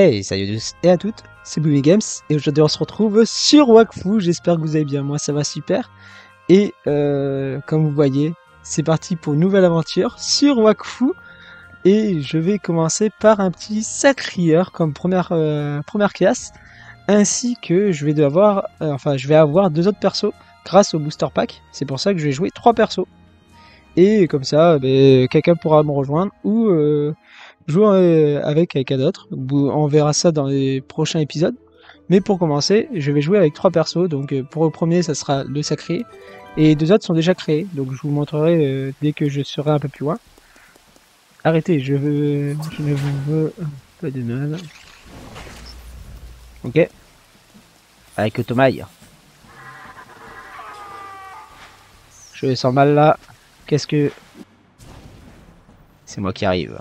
Hey, salut à tous et à toutes, c'est Boomy Games et aujourd'hui on se retrouve sur Wakfu. J'espère que vous allez bien, moi ça va super. Et comme vous voyez, c'est parti pour une nouvelle aventure sur Wakfu. Et je vais commencer par un petit sacrieur comme première classe. Ainsi que je vais avoir deux autres persos grâce au booster pack. C'est pour ça que je vais jouer 3 persos. Et comme ça, quelqu'un pourra me rejoindre ou jouer avec quelqu'un d'autre. On verra ça dans les prochains épisodes. Mais pour commencer, je vais jouer avec 3 persos. Donc pour le premier, ça sera le sacré. Et 2 autres sont déjà créés. Donc je vous montrerai dès que je serai un peu plus loin. Arrêtez, je ne vous veux pas de mal. Ok. Avec le Tomaille. Je sens mal là. Qu'est-ce que... C'est moi qui arrive.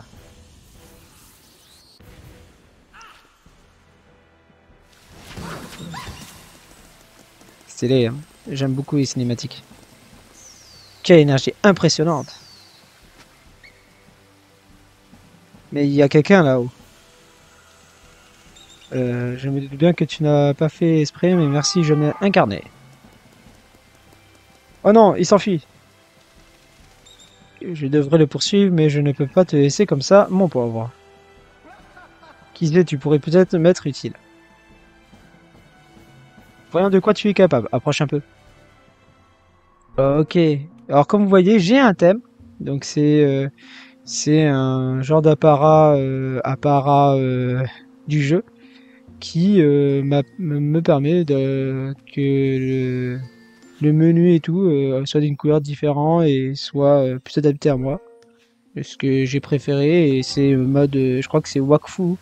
Stylé, hein. J'aime beaucoup les cinématiques. Quelle énergie impressionnante. Mais il y a quelqu'un là-haut. Je me doute bien que tu n'as pas fait exprès, mais merci, je l'ai incarné. Oh non, il s'enfuit. Je devrais le poursuivre, mais je ne peux pas te laisser comme ça, mon pauvre. Qui sait, tu pourrais peut-être m'être utile. Voyons de quoi tu es capable. Approche un peu. Ok. Alors comme vous voyez, j'ai un thème. Donc c'est un genre d'apparat du jeu qui me permet que le menu et tout soit d'une couleur différente et soit plus adapté à moi. Ce que j'ai préféré, et c'est mode, je crois que c'est Wakfu,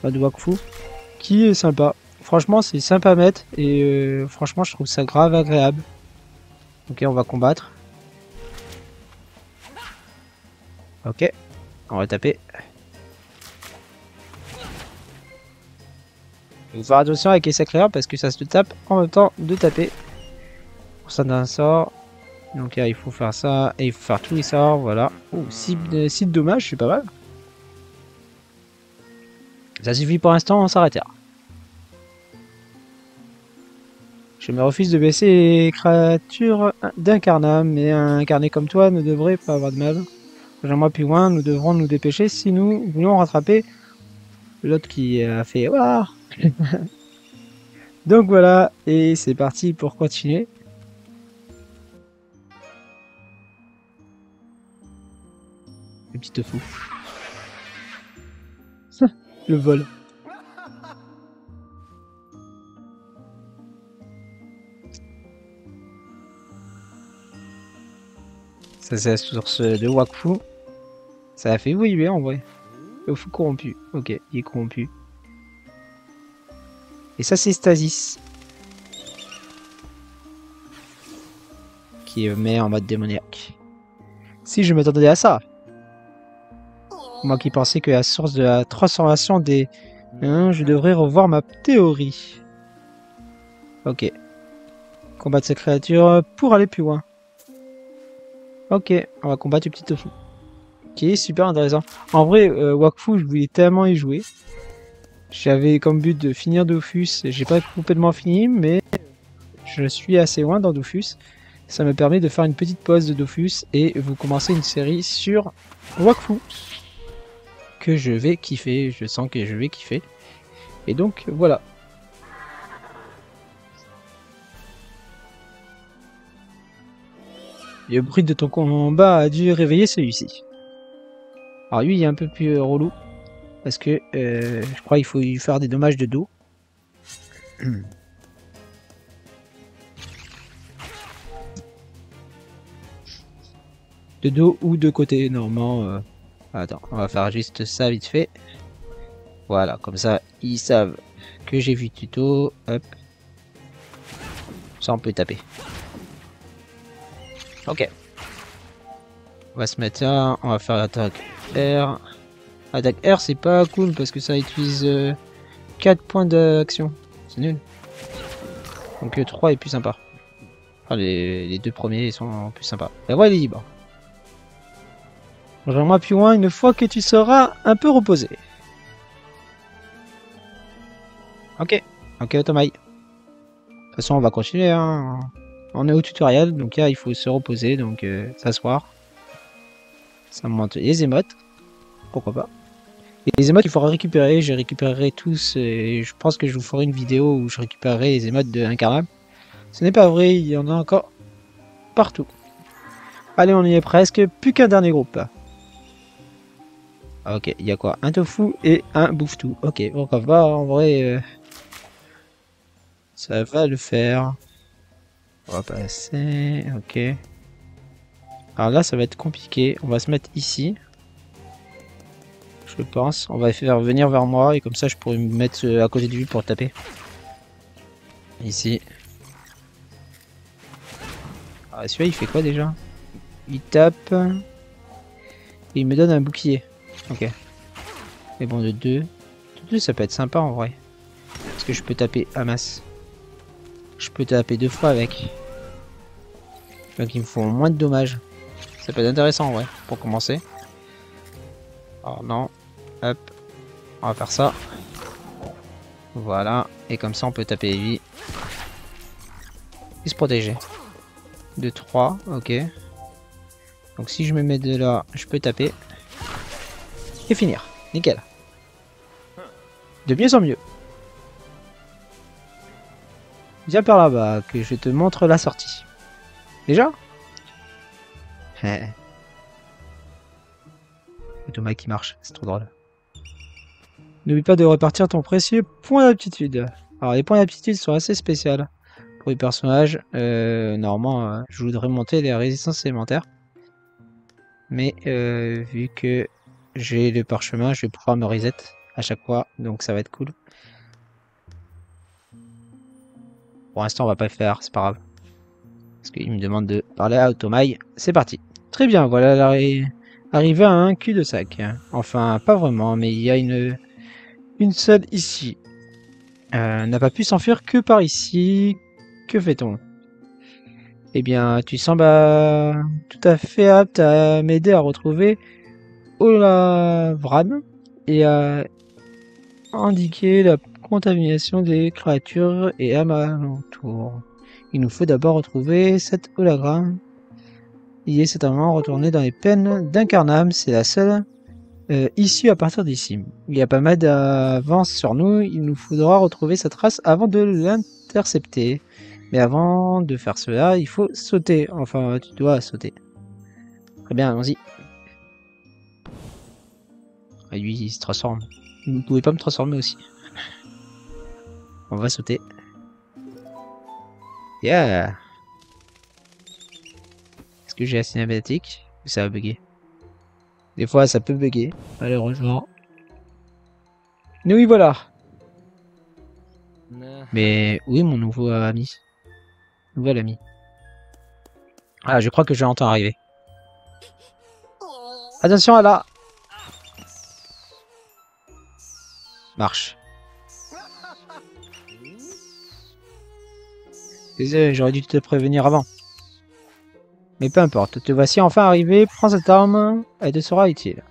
mode Wakfu, qui est sympa. Franchement, c'est sympa à mettre et franchement, je trouve ça grave agréable. Ok, on va combattre. Ok, on va taper. Il faut faire attention avec les sacrés parce que ça se tape en même temps de taper. Pour ça d'un sort. Donc il faut faire ça et il faut faire tous les sorts, voilà. Oh, 6 de dommages, c'est pas mal. Ça suffit pour l'instant, on s'arrêtera. Je me refuse de baisser les créatures d'incarnat, mais un incarné comme toi ne devrait pas avoir de mal. Rejoins-moi plus loin, nous devrons nous dépêcher si nous voulons rattraper l'autre qui a fait voilà. Donc voilà, et c'est parti pour continuer. Le petit fou. Le vol. Ça c'est la source de Wakfu. Ça a fait oui en vrai. Le fou corrompu. Ok, il est corrompu. Et ça c'est Stasis. Qui met en mode démoniaque. Si je m'attendais à ça. Moi qui pensais que la source de la transformation des... je devrais revoir ma théorie. Ok. Combattre cette créature pour aller plus loin. Ok, on va combattre le petit tofu. Ok, super intéressant. En vrai, Wakfu, je voulais tellement y jouer. J'avais comme but de finir Dofus. J'ai pas complètement fini, mais je suis assez loin dans Dofus. Ça me permet de faire une petite pause de Dofus et vous commencer une série sur Wakfu. Que je vais kiffer, je sens que je vais kiffer. Et donc, voilà. Le bruit de ton combat a dû réveiller celui-ci. Alors lui, il est un peu plus relou. Parce que je crois qu'il faut lui faire des dommages de dos. De dos ou de côté, normalement. Attends, on va faire juste ça vite fait. Voilà, comme ça, ils savent que j'ai vu tuto. Hop. Ça, on peut taper. Ok. On va se mettre là, on va faire l'attaque R. Attaque R, c'est pas cool parce que ça utilise 4 points d'action. C'est nul. Donc 3 est plus sympa. Enfin, les 2 premiers sont plus sympas. La voie est libre. Rejoins-moi plus loin une fois que tu seras un peu reposé. Ok. Ok, Otomai. De toute façon, on va continuer, hein. On est au tutoriel, donc là, il faut se reposer, donc s'asseoir. Ça monte les émotes. Pourquoi pas. Et les émotes, il faudra récupérer. Je récupérerai tous. Et je pense que je vous ferai une vidéo où je récupérerai les émotes de Incarnable. Ce n'est pas vrai, il y en a encore partout. Allez, on y est presque. Plus qu'un dernier groupe. Ok, il y a quoi? Un tofu et un bouffe-tout. Ok, pourquoi pas, en vrai, ça va le faire. On va passer, ok. Alors là, ça va être compliqué. On va se mettre ici. Je pense. On va faire venir vers moi et comme ça, je pourrais me mettre à côté de lui pour taper. Ici. Ah, celui-là, il fait quoi déjà? Il tape. Et il me donne un bouclier. Ok. Mais bon, de 2. De 2, ça peut être sympa en vrai. Parce que je peux taper à masse. Je peux taper 2 fois avec. Donc, il me faut moins de dommages. Ça peut être intéressant en vrai, pour commencer. Alors non. Hop. On va faire ça. Voilà. Et comme ça, on peut taper lui. Et se protéger. De 3. Ok. Donc si je me mets de là, je peux taper. Et finir. Nickel. De mieux en mieux. Viens par là-bas, que je te montre la sortie. Déjà? Automatique qui marche, c'est trop drôle. N'oublie pas de repartir ton précieux point d'aptitude. Alors les points d'aptitude sont assez spéciaux pour les personnages. Normalement, je voudrais monter les résistances élémentaires. Mais vu que j'ai le parchemin, je vais pouvoir me reset à chaque fois. Donc ça va être cool. Pour l'instant, on va pas le faire, c'est pas grave. Parce qu'il me demande de parler à Automail. C'est parti. Très bien, voilà arrivé à un cul-de-sac. Enfin, pas vraiment, mais il y a une seule ici. N'a pas pu s'enfuir que par ici. Que fait-on? Eh bien, tu sembles tout à fait apte à m'aider à retrouver Olavran et à indiquer la contamination des créatures et à ma alentour. Il nous faut d'abord retrouver cet hologramme. Il est certainement retourné dans les peines d'Incarnam, c'est la seule issue à partir d'ici. Il y a pas mal d'avance sur nous, il nous faudra retrouver sa trace avant de l'intercepter. Mais avant de faire cela, il faut sauter. Enfin, tu dois sauter. Très bien, allons-y. Ah, lui, il se transforme. Vous ne pouvez pas me transformer aussi. On va sauter. Yeah! Est-ce que j'ai la cinématique? Ou ça va bugger? Des fois, ça peut bugger, malheureusement. Nous y voilà! Mais où est mon nouveau ami? Nouvel ami. Ah, je crois que je l'entends arriver. Attention à la... Marche. Désolé, j'aurais dû te prévenir avant. Mais peu importe, te voici enfin arrivé, prends cette arme, elle te sera utile.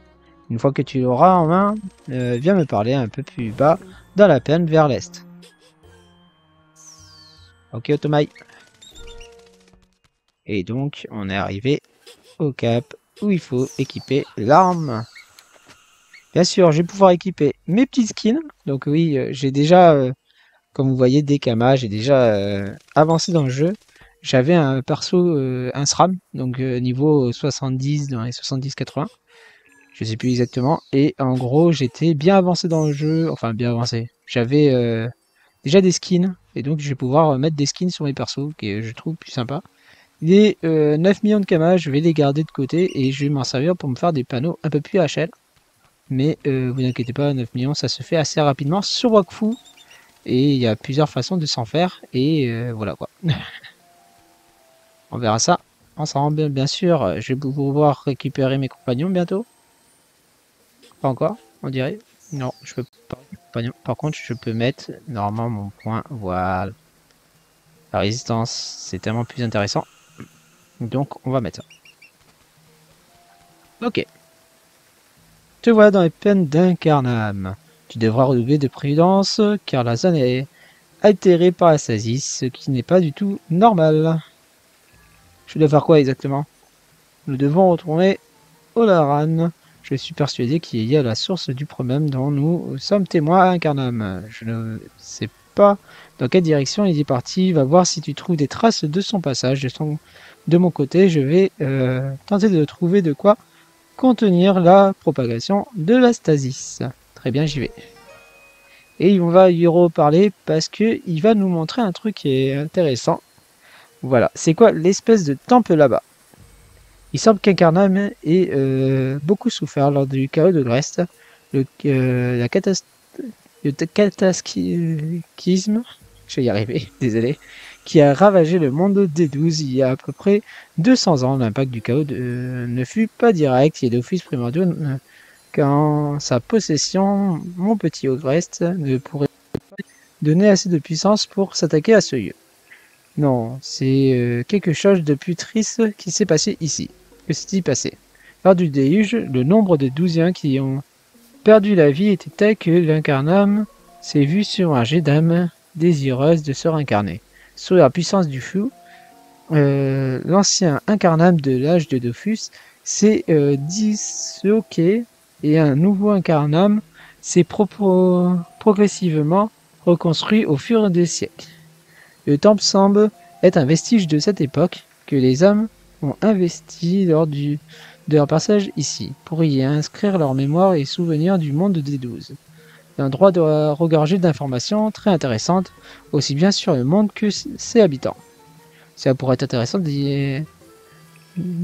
Une fois que tu l'auras en main, viens me parler un peu plus bas, dans la plaine vers l'est. Ok, Otomai. Et donc, on est arrivé au cap où il faut équiper l'arme. Bien sûr, je vais pouvoir équiper mes petits skins. Donc oui, j'ai déjà, comme vous voyez, des kamas, j'ai déjà avancé dans le jeu. J'avais un perso, un SRAM, donc niveau 70 dans les 70-80. Je sais plus exactement. Et en gros, j'étais bien avancé dans le jeu. Enfin, bien avancé. J'avais déjà des skins. Et donc, je vais pouvoir mettre des skins sur mes persos, que je trouve plus sympa. Les 9 millions de kamas, je vais les garder de côté et je vais m'en servir pour me faire des panneaux un peu plus HL. Mais vous inquiétez pas, 9 millions, ça se fait assez rapidement sur Wakfu. Et il y a plusieurs façons de s'en faire. Et voilà quoi. On verra ça ensemble. Bien sûr, je vais pouvoir récupérer mes compagnons bientôt. Pas encore, on dirait. Non, je peux pas. Compagnon. Par contre, je peux mettre normalement mon point. Voilà. La résistance, c'est tellement plus intéressant. Donc, on va mettre ça. Ok. Te voilà dans les peines d'Incarnam. Tu devras redoubler de prudence, car la zone est altérée par la stasis, ce qui n'est pas du tout normal. Je dois faire quoi exactement? Nous devons retourner au Laran. Je suis persuadé qu'il y a la source du problème dont nous sommes témoins à Incarnam. Je ne sais pas dans quelle direction il est parti. Va voir si tu trouves des traces de son passage. De mon côté, je vais tenter de trouver de quoi contenir la propagation de la stasis. Très bien, j'y vais. Et on va y reparler parce que il va nous montrer un truc qui est intéressant. Voilà, c'est quoi l'espèce de temple là-bas? Il semble qu'Incarnam ait beaucoup souffert lors du chaos de Grest, le cataclysme, je vais y arriver, désolé, qui a ravagé le monde des 12 il y a à peu près 200 ans. L'impact du chaos ne fut pas direct et d'office primordiaux qu'en sa possession, mon petit Ogrest ne pourrait pas donner assez de puissance pour s'attaquer à ce lieu. Non, c'est quelque chose de plus triste qui s'est passé ici. Que s'est-il passé? Lors du déluge, le nombre de Douziens qui ont perdu la vie était tel que l'Incarnam s'est vu submergé d'âmes désireuses de se réincarner. Sous la puissance du flou, l'ancien Incarnam de l'âge de Dofus s'est disloqué et un nouveau Incarnam s'est progressivement reconstruit au fur des siècles. Le temple semble être un vestige de cette époque que les hommes ont investi lors de leur passage ici, pour y inscrire leur mémoire et souvenirs du monde des 12. L'endroit doit regorger d'informations très intéressantes, aussi bien sur le monde que ses habitants. Ça pourrait être intéressant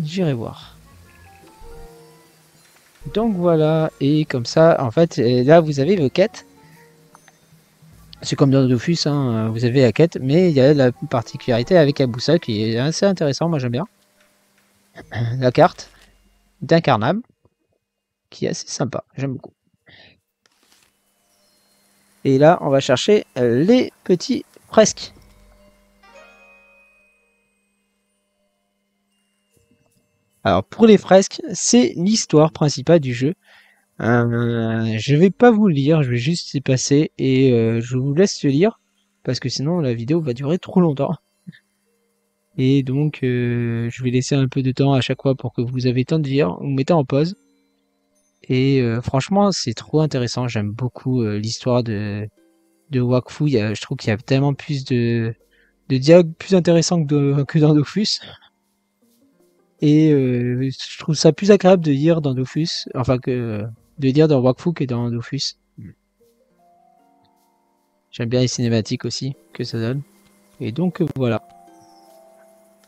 j'irai voir. Donc voilà, et comme ça, en fait, là vous avez vos quêtes. C'est comme dans Dofus, hein, vous avez la quête, mais il y a la particularité avec la boussole qui est assez intéressant, moi j'aime bien. La carte d'Incarnam, qui est assez sympa, j'aime beaucoup. Et là, on va chercher les petits fresques. Alors pour les fresques, c'est l'histoire principale du jeu. Je vais pas vous lire, je vais juste y passer et je vous laisse le lire parce que sinon la vidéo va durer trop longtemps. Et donc je vais laisser un peu de temps à chaque fois pour que vous avez le temps de lire. Vous mettez en pause. Et franchement, c'est trop intéressant. J'aime beaucoup l'histoire de Wakfu. Je trouve qu'il y a tellement plus de dialogues plus intéressants que dans Dofus. Et je trouve ça plus agréable de lire dans Dofus, enfin que de lire dans Wakfu que dans Dofus. J'aime bien les cinématiques aussi que ça donne. Et donc voilà.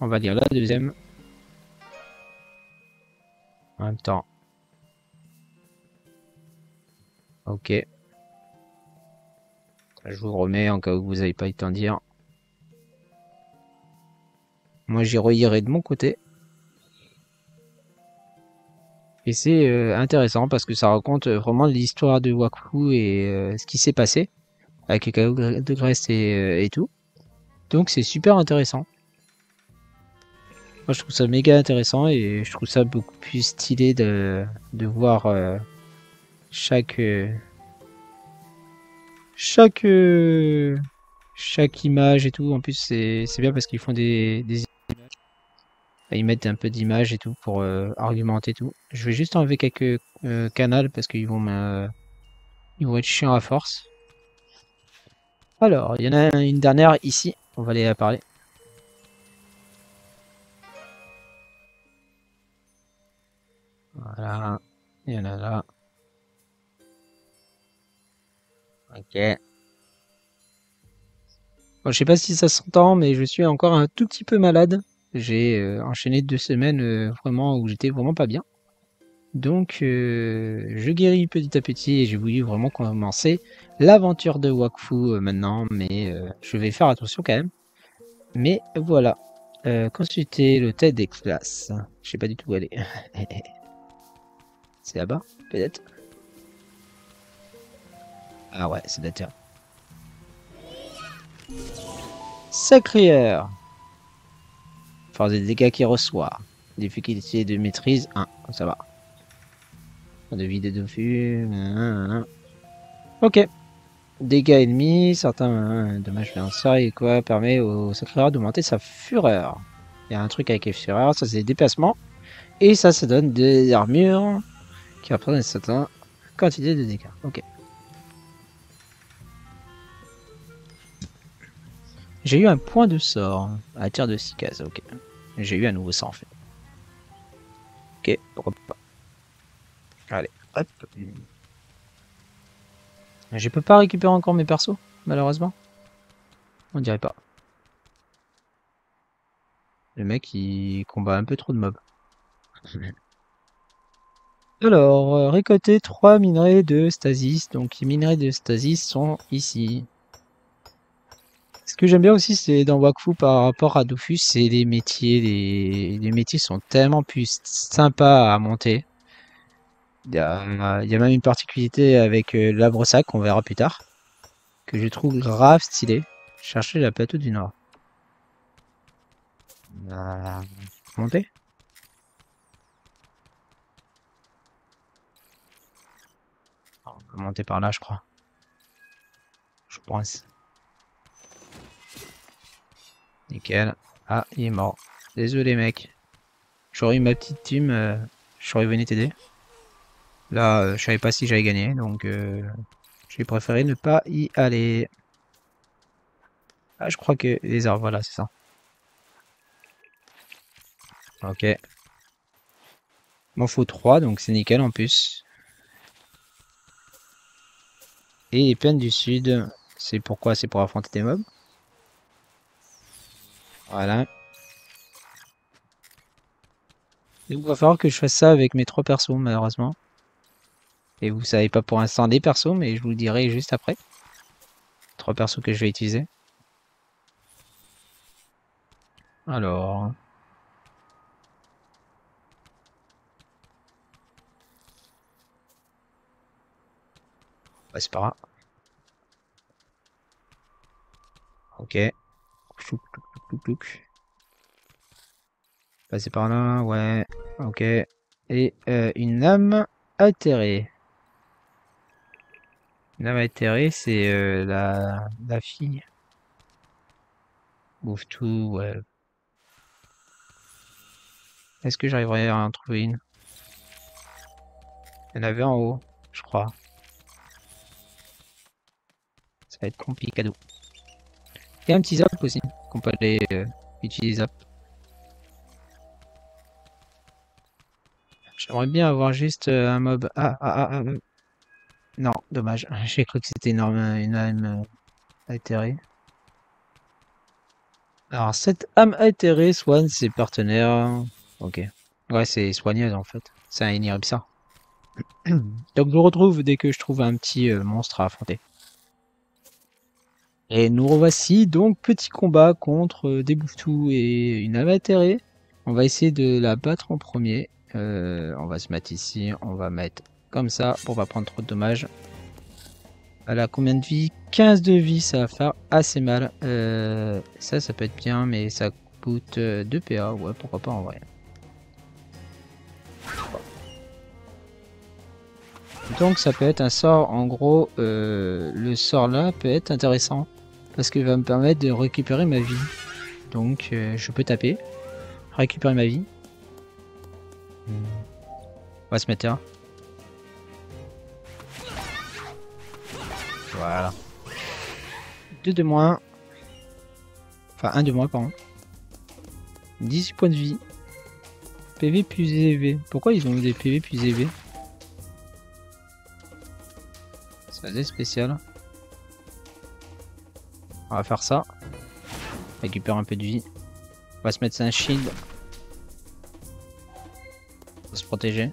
On va lire la deuxième. En même temps. Ok. Je vous remets en cas où vous n'avez pas eu le temps de dire. Moi j'y relirai de mon côté. Et c'est intéressant parce que ça raconte vraiment l'histoire de Wakfu et ce qui s'est passé avec les cailloux de Grest et tout. Donc c'est super intéressant. Moi je trouve ça méga intéressant et je trouve ça beaucoup plus stylé de voir chaque image et tout. En plus c'est bien parce qu'ils font des images. Enfin, ils mettent un peu d'images et tout pour argumenter tout. Je vais juste enlever quelques canals parce qu'ils vont être chiants à force. Alors, il y en a une dernière ici, on va aller la parler. Voilà, il y en a là. Ok. Bon, je sais pas si ça s'entend, mais je suis encore un tout petit peu malade. J'ai enchaîné 2 semaines vraiment où j'étais vraiment pas bien. Donc, je guéris petit à petit et j'ai voulu vraiment commencer l'aventure de Wakfu maintenant, mais je vais faire attention quand même. Mais voilà. Consulter l'hôtel des classes. Je sais pas du tout où aller. C'est là-bas, peut-être. Ah ouais, c'est d'accord. Sacré-heure. Force des dégâts qu'il reçoit. Difficulté de maîtrise 1. Ça va. De vie de Dofus. Ok. Dégâts ennemis, certains dommages lanceurs et quoi permet au sacreur d'augmenter sa fureur. Il y a un truc avec les fureurs, ça c'est des déplacements. Et ça donne des armures qui représentent une certaine quantité de dégâts. Ok. J'ai eu un point de sort à tir de 6 cases. Ok. J'ai eu un nouveau sort en fait. Ok, pourquoi pas. Allez, hop. Je peux pas récupérer encore mes persos, malheureusement. On dirait pas. Le mec il combat un peu trop de mobs. Alors, récolter 3 minerais de stasis. Donc les minerais de stasis sont ici. Ce que j'aime bien aussi, c'est dans Wakfu par rapport à Dofus, c'est les métiers. Les métiers sont tellement plus sympas à monter. Il y a même une particularité avec l'arbre-sac, qu'on verra plus tard, que je trouve grave stylé. Chercher la plateau du Nord. Monter? On peut monter par là, je crois. Je pense. Nickel. Ah, il est mort. Désolé, mec. J'aurais eu ma petite team, j'aurais venu t'aider. Là, je savais pas si j'allais gagner, donc j'ai préféré ne pas y aller. Ah, je crois que les arbres, voilà, c'est ça. Ok. M'en faut 3, donc c'est nickel en plus. Et les plaines du sud, c'est pourquoi? C'est pour affronter des mobs. Voilà. Donc, il va falloir que je fasse ça avec mes 3 persos, malheureusement. Et vous savez pas pour l'instant des persos, mais je vous le dirai juste après. 3 persos que je vais utiliser. Alors. Bah, c'est pas grave. Ok. Chouc, chouc, chouc, chouc, chouc. Passer par là, ouais. Ok. Et une âme altérée. Une âme altérée, c'est la fille. Bouffe tout, ouais. Est-ce que j'arriverai à en trouver une? Il y en avait en haut, je crois. Ça va être compliqué. Et un petit zap aussi, qu'on peut aller utiliser. J'aimerais bien avoir juste un mob. Non, dommage. J'ai cru que c'était une âme altérée. Alors, cette âme altérée soigne ses partenaires. Ok. Ouais, c'est soigneuse en fait. C'est un Iniripsa. Donc, je le retrouve dès que je trouve un petit monstre à affronter. Et nous revoici donc petit combat contre des bouffetous et une âme altérée. On va essayer de la battre en premier. On va se mettre ici. On va mettre comme ça pour pas prendre trop de dommages. Elle a combien de vie? 15 de vie, ça va faire assez mal. Ça peut être bien, mais ça coûte 2 PA. Ouais, pourquoi pas en vrai. Donc ça peut être un sort, en gros, le sort là peut être intéressant. Parce qu'il va me permettre de récupérer ma vie. Donc je peux taper, récupérer ma vie. On va se mettre là. Voilà. 2 de moins. Enfin, 1 de moins, pardon. 18 points de vie. PV plus élevé. Pourquoi ils ont eu des PV plus élevés? C'est assez spécial. On va faire ça. Récupère un peu de vie. On va se mettre un shield. Pour se protéger.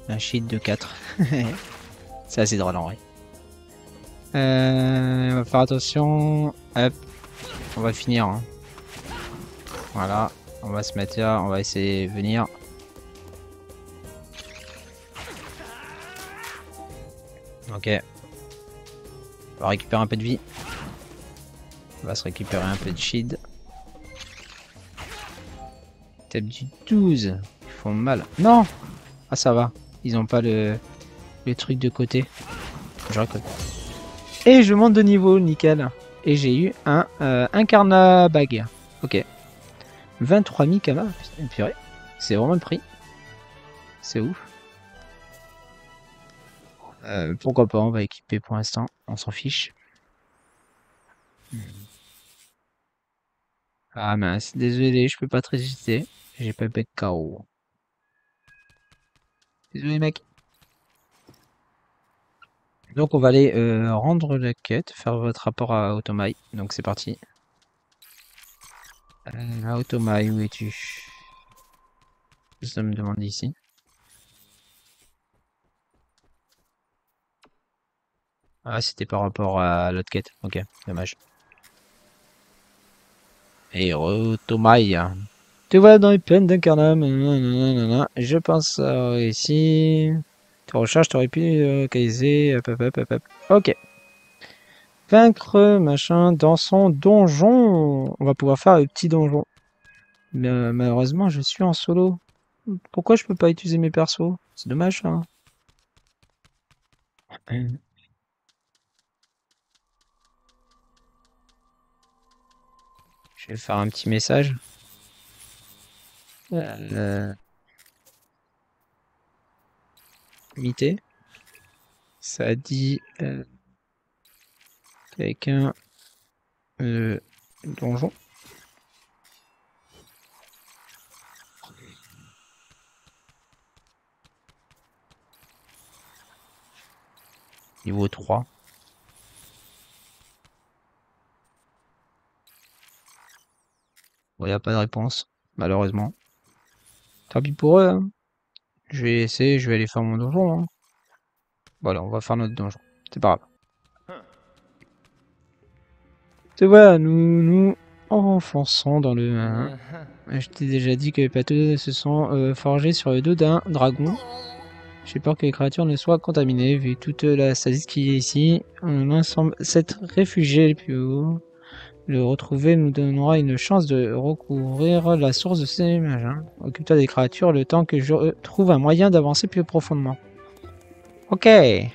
Un shield de 4. C'est assez drôle en vrai. On va faire attention. Hop. On va finir. Hein. Voilà. On va se mettre là. On va essayer de venir. Ok. On va récupérer un peu de vie. On va se récupérer un peu de shield. Tape du 12. Ils font mal. Non! Ah ça va. Ils ont pas le truc de côté. Je récolte. Et je monte de niveau, nickel. Et j'ai eu un Incarna Bag. Ok. 23 000 Kama. Putain, purée. C'est vraiment le prix. C'est ouf. Pourquoi pas, on va équiper pour l'instant. On s'en fiche. Ah mince, désolé, je peux pas te résister. J'ai pas bec KO. Désolé mec. Donc on va aller rendre la quête, faire votre rapport à Automai. Donc c'est parti. Automai, où es-tu? Ça me demande ici. Ah, c'était par rapport à l'autre quête. Ok, dommage. Et Automai. Tu vois dans les plaines d'Incarnam. Je pense ici. Tu recharges, t'aurais pu localiser. Hop, hop, hop, hop, hop. Ok. Vaincre, machin, dans son donjon. On va pouvoir faire le petit donjon. Mais malheureusement, je suis en solo. Pourquoi je peux pas utiliser mes persos? C'est dommage, hein. Je vais faire un petit message. Limité. Ça dit quelqu'un donjon. Niveau 3. Bon, il n'y a pas de réponse, malheureusement. Tant pis pour eux, hein. Je vais essayer, je vais aller faire mon donjon, hein. Voilà, on va faire notre donjon. C'est pas grave. Tu vois, nous enfonçons dans le 1. Je t'ai déjà dit que les plateaux se sont forgés sur le dos d'un dragon. J'ai peur que les créatures ne soient contaminées, vu toute la stasis qui est ici. On semble s'être réfugié le plus haut. Le retrouver nous donnera une chance de recouvrir la source de ces images. Occupe-toi des créatures le temps que je trouve un moyen d'avancer plus profondément. Ok. Et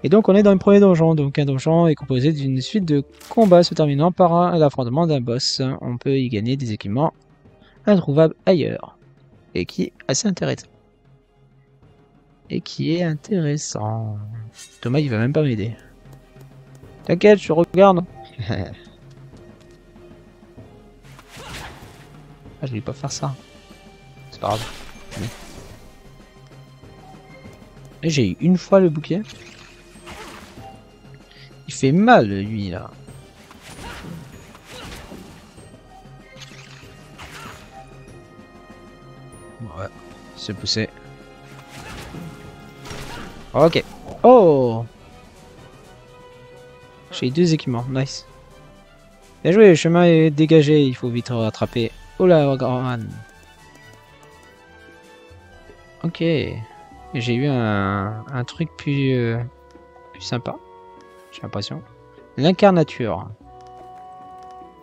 donc on est dans le premier donjon. Donc un donjon est composé d'une suite de combats se terminant par l'affrontement d'un boss. On peut y gagner des équipements introuvables ailleurs. Et qui est assez intéressant. Thomas il va même pas m'aider. T'inquiète, je regarde. Ah, je vais pas faire ça. C'est pas grave. Et j'ai eu une fois le bouquet. Il fait mal, lui, là. Ouais, c'est poussé. Ok. Oh! J'ai 2 équipements, nice. Bien joué, le chemin est dégagé, il faut vite rattraper. Oh là, grand. Ok. J'ai eu un truc plus sympa. J'ai l'impression. L'incarnature.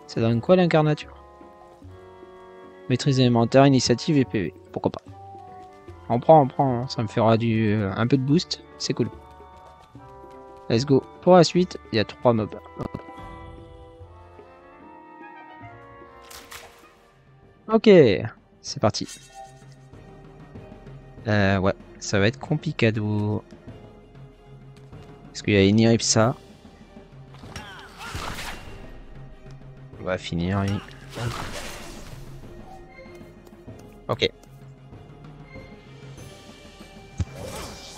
Ça donne quoi l'incarnature? Maîtrise élémentaire, initiative et PV. Pourquoi pas? On prend. Ça me fera un peu de boost. C'est cool. Let's go. Pour la suite, il y a 3 mobs. Ok. C'est parti. Ouais. Ça va être complicado. Parce qu'il y a une Iripsa. On va finir, oui. Ok.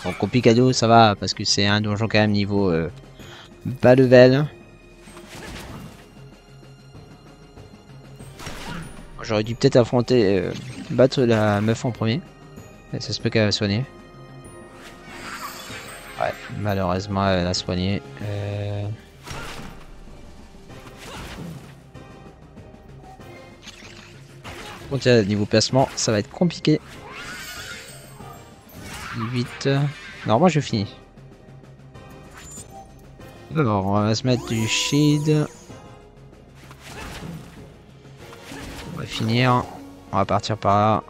Donc complicado, ça va, parce que c'est un donjon quand même niveau bas level. J'aurais dû peut-être affronter, battre la meuf en premier. Mais ça se peut qu'elle va soigner. Ouais, malheureusement, elle a soigné. Donc niveau placement, ça va être compliqué. Vite. Normalement, je finis. Alors, on va se mettre du shield. On va finir. On va partir par là.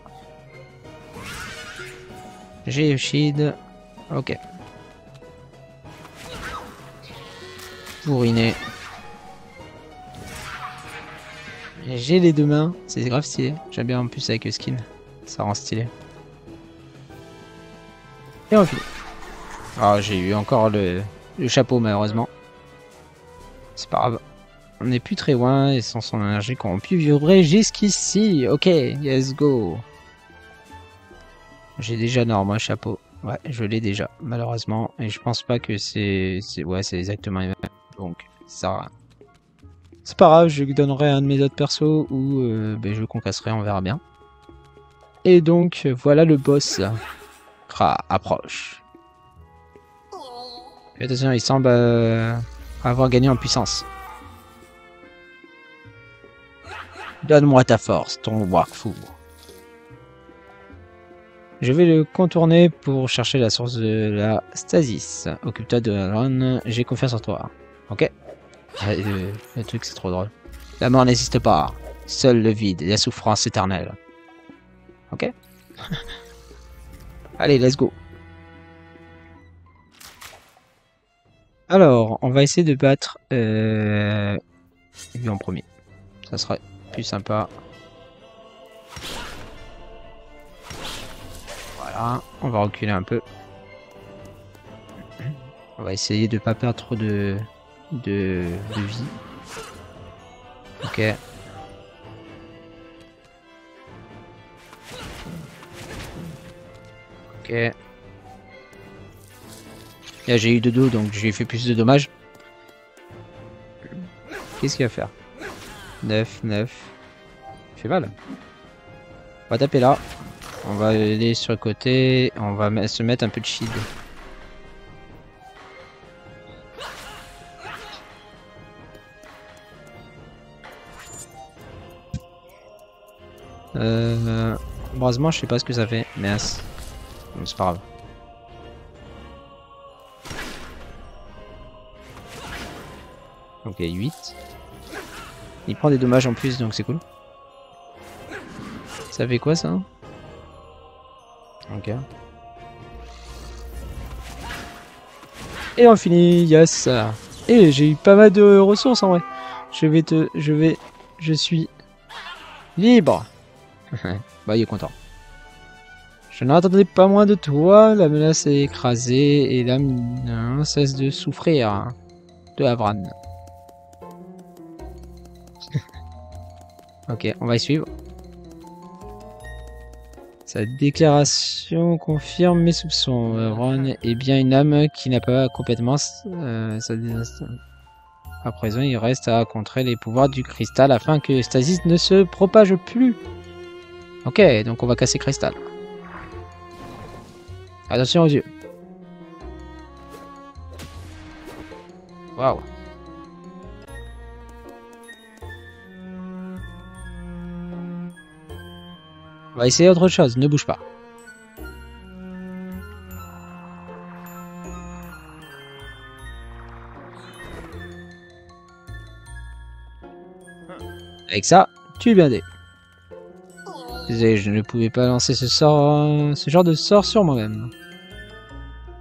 J'ai le shield. Ok. bourriné. J'ai les deux mains, c'est grave stylé. J'aime bien en plus avec le skin, ça rend stylé. Et on finit. Ah, j'ai eu encore le chapeau malheureusement. C'est pas grave. On n'est plus très loin et sans son énergie corrompue vivrait jusqu'ici. Ok, let's go. J'ai déjà normalement un chapeau. Ouais, je l'ai déjà, malheureusement. Et je pense pas que ouais, c'est exactement les mêmes. Donc, ça. C'est pas grave, je lui donnerai un de mes autres persos ou ben, je le concasserai, on verra bien. Et donc, voilà le boss. Approche. Et attention, il semble avoir gagné en puissance. Donne-moi ta force, ton Wakfu. Je vais le contourner pour chercher la source de la stasis. Occupe-toi de Ron, j'ai confiance en toi. Ok. Le truc c'est trop drôle. La mort n'existe pas. Seul le vide et la souffrance éternelle. Ok. Allez, let's go. Alors, on va essayer de battre lui en premier. Ça serait plus sympa. Voilà, on va reculer un peu. On va essayer de pas perdre trop de vie. Ok. Ok. Là j'ai eu de dos donc j'ai fait plus de dommages. Qu'est-ce qu'il va faire? 9, 9. Fait mal. On va taper là. On va aller sur le côté. On va se mettre un peu de shield. Heureusement, je sais pas ce que ça fait. Mais c'est pas grave. Ok, 8. Il prend des dommages en plus, donc c'est cool. Ça fait quoi ça? Ok. Et on finit, yes. Et j'ai eu pas mal de ressources en vrai. Je suis libre. Bah il est content. Je n'attendais pas moins de toi, la menace est écrasée et l'âme cesse de souffrir. De Havran. Ok, on va y suivre. Sa déclaration confirme mes soupçons. Ron est bien une âme qui n'a pas complètement sa à présent, il reste à contrer les pouvoirs du cristal afin que Stasis ne se propage plus. Ok, donc on va casser cristal. Attention aux yeux. Waouh. On va essayer autre chose, ne bouge pas. Avec ça, tu es blindé. Désolé, je ne pouvais pas lancer ce genre de sort sur moi-même.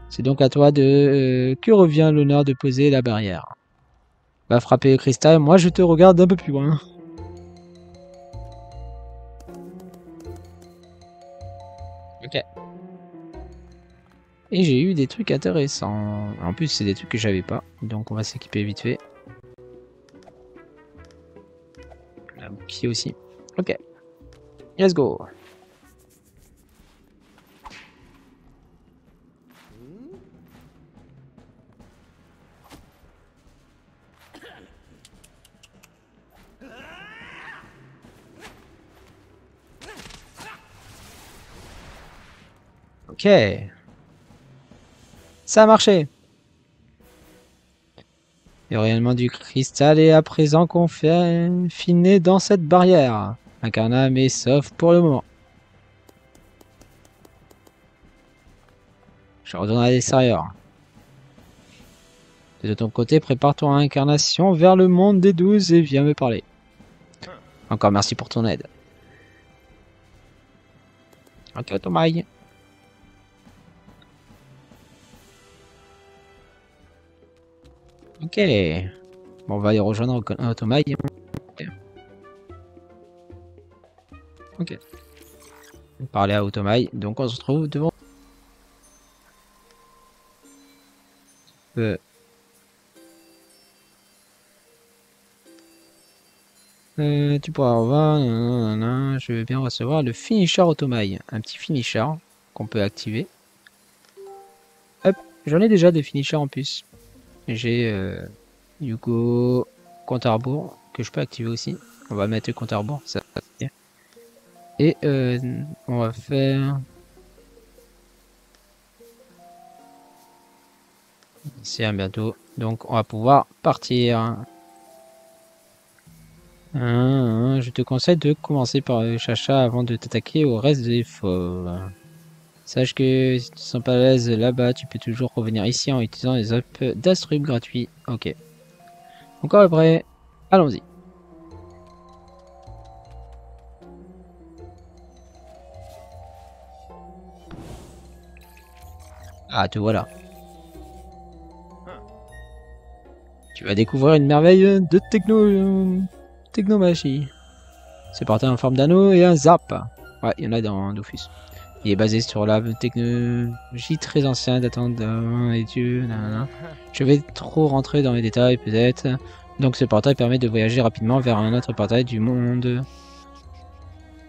C'est donc à toi que revient l'honneur de poser la barrière. Va frapper le cristal, moi je te regarde un peu plus loin. Ok. Et j'ai eu des trucs intéressants. En plus, c'est des trucs que j'avais pas. Donc on va s'équiper vite fait. La bouclier aussi. Ok. Let's go. Ok. Ça a marché. Le rayonnement du cristal est à présent confiné dans cette barrière. Incarnam est sauf pour le moment. Je retourne à l'extérieur. De ton côté, prépare ton incarnation vers le monde des 12 et viens me parler. Encore merci pour ton aide. Ok, Tomaï. Ok, Ok. Bon, on va y rejoindre Automail. Ok. Parler à Automail. Donc on se retrouve devant. Tu pourras revoir. Je vais bien recevoir le finisher Automail. Un petit finisher qu'on peut activer. Hop, j'en ai déjà des finishers en plus. J'ai Hugo, compte à rebours que je peux activer aussi. On va mettre le compte à rebours, ça va bien. Et on va faire. C'est bientôt. Donc on va pouvoir partir. Je te conseille de commencer par le chacha avant de t'attaquer au reste des fauves. Sache que si tu ne sens pas à l'aise là-bas, tu peux toujours revenir ici en utilisant les ups d'Astrub gratuits. Ok. Encore après, allons-y. Ah, te voilà. Tu vas découvrir une merveille de technomagie. C'est porté en forme d'anneau et un zap. Ouais, il y en a dans Dofus. Il est basé sur la technologie très ancienne datant d'un et Dieu. Je vais trop rentrer dans les détails peut-être. Donc ce portail permet de voyager rapidement vers un autre portail du monde.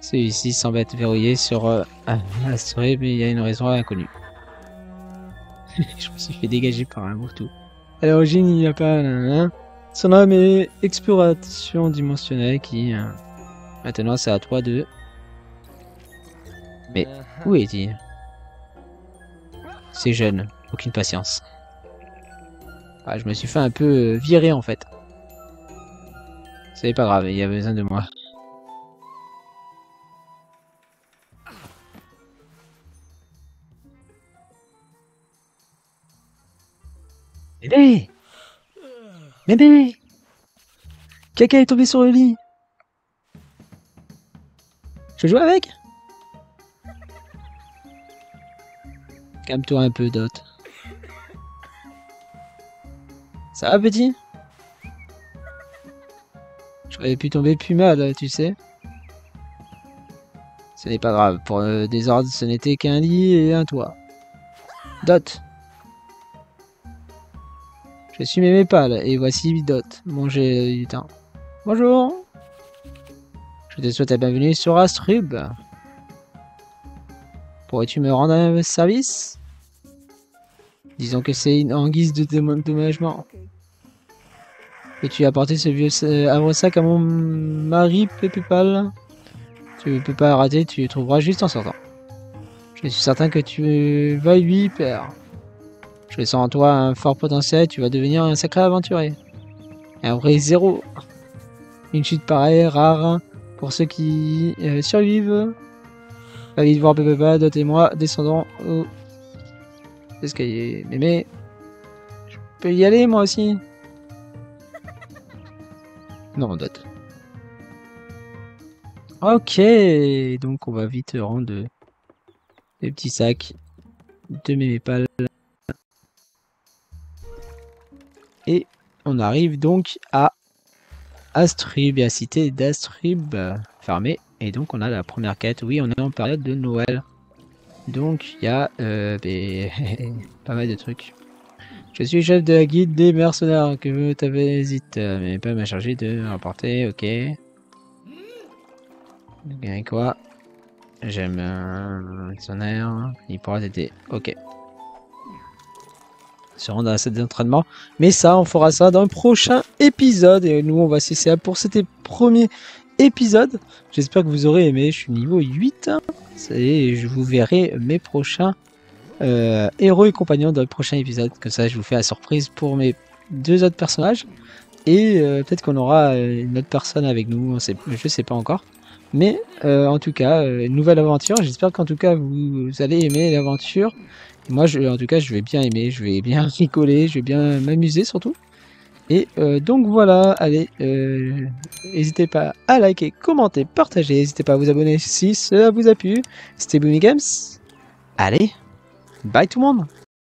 Celui-ci semble être verrouillé sur Astrib, mais il y a une raison inconnue. Je me suis fait dégager par un Moutou. À l'origine, il n'y a pas... Son nom est exploration dimensionnelle qui... Maintenant, c'est à toi de... Mais où est-il? C'est jeune, aucune patience. Ah, je me suis fait un peu virer en fait. C'est pas grave, il y a besoin de moi. Bébé! Bébé! Caca est tombé sur le lit. Je joue avec? Calme-toi un peu, Dot. Ça va, petit? J'aurais pu tomber plus mal, tu sais. Ce n'est pas grave. Pour le désordre, ce n'était qu'un lit et un toit. Dot. Je suis mémé pâle et voici Dot. Manger du temps. Bonjour. Je te souhaite la bienvenue sur Astrub. Pourrais-tu me rendre un service? Disons que c'est en guise de dédommagement. Peux-tu apporter ce vieux havre-sac à mon mari Pépépal? Tu ne peux pas rater, tu le trouveras juste en sortant. Je suis certain que tu vas lui plaire. Je sens en toi un fort potentiel, tu vas devenir un sacré aventurier. Un vrai zéro. Une chute pareille, rare, pour ceux qui survivent. Va vite voir Pépépal, Dot et moi, descendons au escalier. Mais je peux y aller moi aussi? Non, Dot. Ok, donc on va vite rendre les petits sacs de mes pales. Et on arrive donc à Astrub, à la cité d'Astrub fermée. Et donc on a la première quête. Oui, on est en période de Noël. Donc il y a pas mal de trucs. Je suis chef de la guilde des mercenaires que t'avais hésité, mais pas m'a chargé de rapporter. Ok. Gagne quoi? J'aime un mercenaire. Il pourra t'aider. Ok. Se rendre à la salle d'entraînement. Mais ça, on fera ça dans le prochain épisode. Et nous, on va cesser pour cet premier épisode. J'espère que vous aurez aimé. Je suis niveau 8. Et je vous verrai mes prochains héros et compagnons dans le prochain épisode. Comme ça, je vous fais la surprise pour mes deux autres personnages. Et peut-être qu'on aura une autre personne avec nous. Je sais pas encore. Mais en tout cas, une nouvelle aventure. J'espère qu'en tout cas, vous allez aimer l'aventure. Moi, en tout cas, je vais bien aimer, je vais bien rigoler, je vais bien m'amuser surtout. Et donc voilà, allez, n'hésitez pas à liker, commenter, partager, n'hésitez pas à vous abonner si cela vous a plu. C'était Boomy Games. Allez, bye tout le monde!